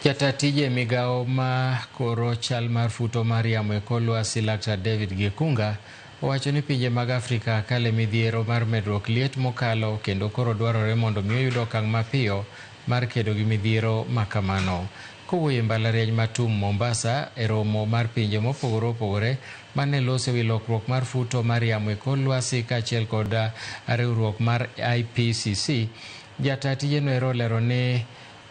Jata tije migao ma koro chal mar futo mar yamo e kor lwasi Laktar David Gikunga owacho ni pinje mag Afrika kale midhiero mar medruok liet mokalo kendo koro dwarore mondo mi oyud okang' mapiyo mar kedo gi midhiero makamano. Kowuoyo e mbalariany ma TUM Mombasa e romo mar pinje mopogore opogore mane loso wi lokruok mar futo mar yamo e kor lwasi kaachiel kod riwruok mar IPCC, jata tijeno olero ni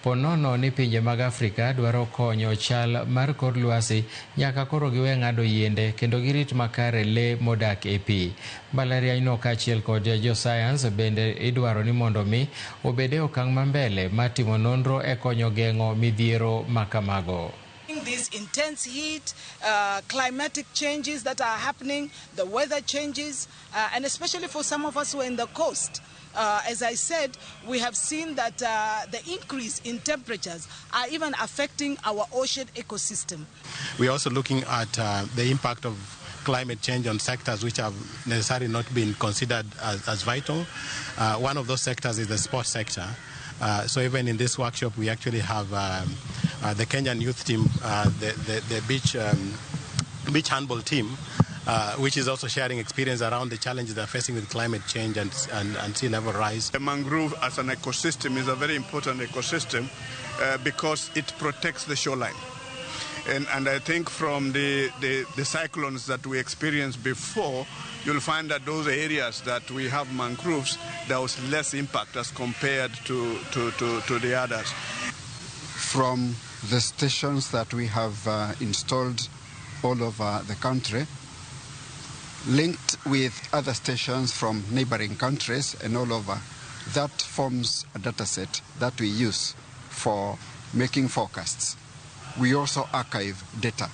ponono ni pinje mag Afrika dwaro konyo chal mar kor lwasi nyaka koro giwe ng'ado yiende kendo girit makare le modak e pi. Mbalarianyno kaachiel kod josayans bende idwaro ni mondo mi obede okang' mambele matimo nonro e konyo geng'o midhiero makamago. This intense heat, climatic changes that are happening, the weather changes, and especially for some of us who are in the coast. As I said, we have seen that the increase in temperatures are even affecting our ocean ecosystem. We're also looking at the impact of climate change on sectors which have necessarily not been considered as vital. One of those sectors is the sports sector. So even in this workshop, we actually have the Kenyan youth team, the beach handball team, which is also sharing experience around the challenges they're facing with climate change and sea level rise. The mangrove as an ecosystem is a very important ecosystem because it protects the shoreline. And I think from the cyclones that we experienced before, you'll find that those areas that we have mangroves, there was less impact as compared to the others. From the stations that we have installed all over the country, linked with other stations from neighboring countries and all over, that forms a data set that we use for making forecasts. We also archive data